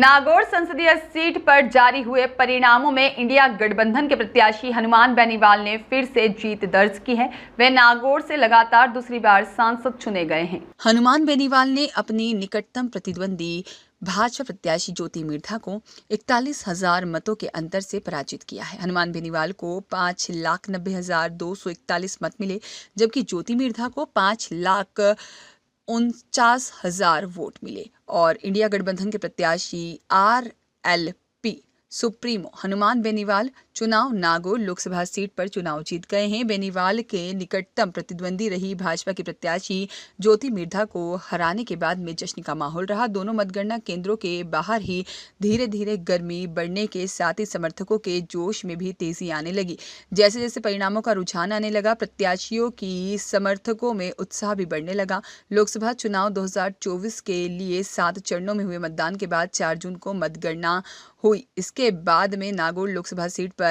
नागौर संसदीय सीट पर जारी हुए परिणामों में इंडिया गठबंधन के प्रत्याशी हनुमान बेनीवाल ने फिर से जीत दर्ज की है। वे नागौर से लगातार दूसरी बार सांसद चुने गए हैं। हनुमान बेनीवाल ने अपनी निकटतम प्रतिद्वंदी भाजपा प्रत्याशी ज्योति मिर्धा को 41,000 मतों के अंतर से पराजित किया है। हनुमान बेनीवाल को 5,90,241 मत मिले, जबकि ज्योति मिर्धा को 5,49,000 वोट मिले और इंडिया गठबंधन के प्रत्याशी RLP सुप्रीमो हनुमान बेनीवाल चुनाव नागौर लोकसभा सीट पर चुनाव जीत गए हैं। बेनीवाल के निकटतम प्रतिद्वंदी रही भाजपा की प्रत्याशी ज्योति मिर्धा को हराने के बाद में जश्न का माहौल रहा। दोनों मतगणना केंद्रों के बाहर ही धीरे धीरे गर्मी बढ़ने के साथ ही समर्थकों के जोश में भी तेजी आने लगी। जैसे जैसे परिणामों का रुझान आने लगा, प्रत्याशियों की समर्थकों में उत्साह भी बढ़ने लगा। लोकसभा चुनाव 2024 के लिए 7 चरणों में हुए मतदान के बाद 4 जून को मतगणना हुई। इसके बाद में नागौर लोकसभा सीट पर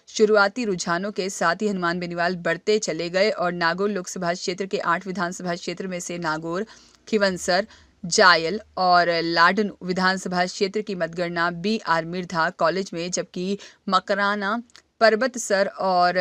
शुरुआती रुझानों के साथ ही हनुमान बेनीवाल बढ़ते चले गए और नागौर लोकसभा क्षेत्र के 8 विधानसभा क्षेत्र में से नागौर, खिवंसर, जायल और लाडन विधानसभा क्षेत्र की मतगणना BR मिर्धा कॉलेज में, जबकि मकराना, परबतसर और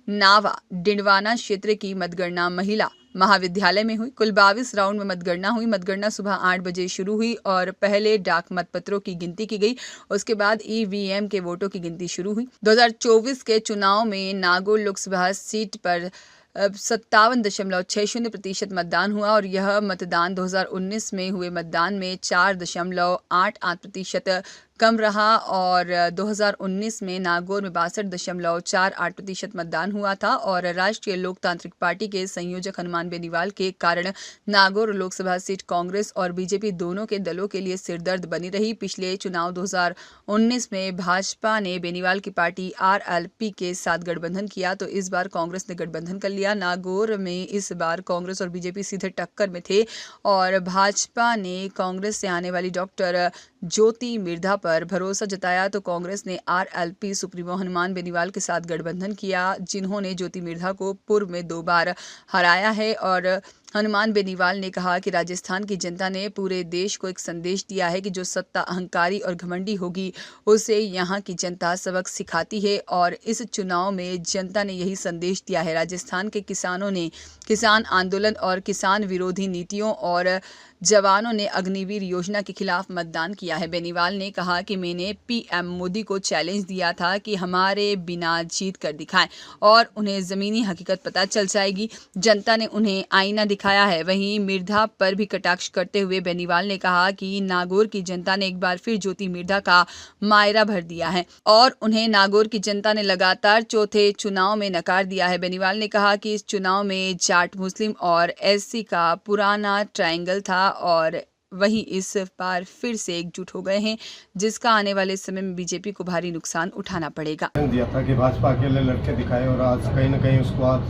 नावा डिंडवाना क्षेत्र की मतगणना महिला महाविद्यालय में हुई। कुल 22 राउंड में मतगणना हुई। मतगणना सुबह 8 बजे शुरू हुई और पहले डाक मतपत्रों की गिनती की गई। उसके बाद EVM के वोटों की गिनती शुरू हुई। 2024 के चुनाव में नागौर लोकसभा सीट पर 57.60% मतदान हुआ और यह मतदान 2019 में हुए मतदान में 4.88% कम रहा और 2019 में नागौर में 62.48% मतदान हुआ था और राष्ट्रीय लोकतांत्रिक पार्टी के संयोजक हनुमान बेनीवाल के कारण नागौर लोकसभा सीट कांग्रेस और बीजेपी दोनों के दलों के लिए सिरदर्द बनी रही। पिछले चुनाव 2019 में भाजपा ने बेनीवाल की पार्टी RLP के साथ गठबंधन किया, तो इस बार कांग्रेस ने गठबंधन कर लिया। नागौर में इस बार कांग्रेस और बीजेपी सीधे टक्कर में थे और भाजपा ने कांग्रेस से आने वाली डॉक्टर ज्योति मिर्धा पर भरोसा जताया, तो कांग्रेस ने RLP सुप्रीमो हनुमान बेनीवाल के साथ गठबंधन किया, जिन्होंने ज्योति मिर्धा को पूर्व में 2 बार हराया है। और हनुमान बेनीवाल ने कहा कि राजस्थान की जनता ने पूरे देश को एक संदेश दिया है कि जो सत्ता अहंकारी और घमंडी होगी उसे यहाँ की जनता सबक सिखाती है और इस चुनाव में जनता ने यही संदेश दिया है। राजस्थान के किसानों ने किसान आंदोलन और किसान विरोधी नीतियों और जवानों ने अग्निवीर योजना के खिलाफ मतदान किया है। बेनीवाल ने कहा कि मैंने PM मोदी को चैलेंज दिया था कि हमारे बिना जीत कर दिखाएं और उन्हें ज़मीनी हकीकत पता चल जाएगी। जनता ने उन्हें आईना दिखाया है। वहीं मिर्धा पर भी कटाक्ष करते हुए बेनीवाल ने कहा कि नागौर की जनता ने एक बार फिर ज्योति मिर्धा का मायरा भर दिया है और उन्हें नागौर की जनता ने लगातार चौथे चुनाव में नकार दिया है। बेनीवाल ने कहा कि इस चुनाव में जाट, मुस्लिम और SC का पुराना ट्रायंगल था और वही इस बार फिर से एकजुट हो गए हैं, जिसका आने वाले समय में बीजेपी को भारी नुकसान उठाना पड़ेगा। दिया था कि भाजपा अकेले लड़के दिखाए और आज कहीं न कहीं उसको आज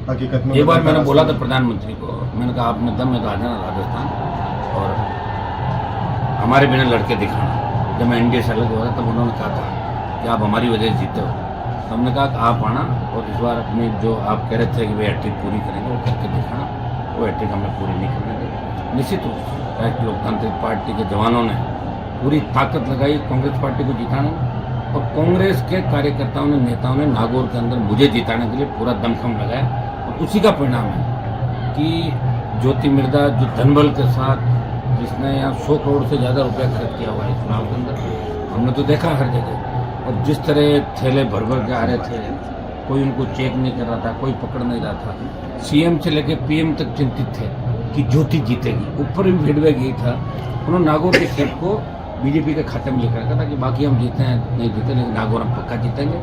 हकीकत में एक बार मैंने बोला था प्रधानमंत्री को, मैंने कहा आपने दम में तो आ जाना राजस्थान और हमारे बिना लड़के दिखाना। जब मैं NDA से अलग हो रहा तब उन्होंने कहा था कि आप हमारी वजह से जीते हो, तो हमने कहा कि आप आना और इस बार अपनी जो आप कह रहे थे कि वे हैट्रिक पूरी करेंगे वो करके दिखाना। वो हैट्रिक हमें पूरी नहीं करने देंगे। निश्चित रूप से राष्ट्रीय लोकतांत्रिक पार्टी के जवानों ने पूरी ताकत लगाई कांग्रेस पार्टी को जिताने में और कांग्रेस के कार्यकर्ताओं ने, नेताओं ने नागौर के अंदर मुझे जिताने के लिए पूरा दमखम लगाया और उसी का परिणाम है कि ज्योति मिर्धा जो धनबल के साथ जिसने यहाँ 100 करोड़ से ज़्यादा रुपया खर्च किया हुआ है चुनाव के अंदर, हमने तो देखा हर जगह, और जिस तरह थैले भर भर के आ रहे थे, कोई उनको चेक नहीं कर रहा था, कोई पकड़ नहीं रहा था। CM से लेकर PM तक चिंतित थे कि ज्योति जीतेगी। ऊपर भी फीडबैक यही था, उन्होंने नागौर की सीट को बीजेपी के खाते में लेकर रखा था कि बाकी हम जीते हैं नहीं जीते, लेकिन नागौर हम पक्का जीतेंगे।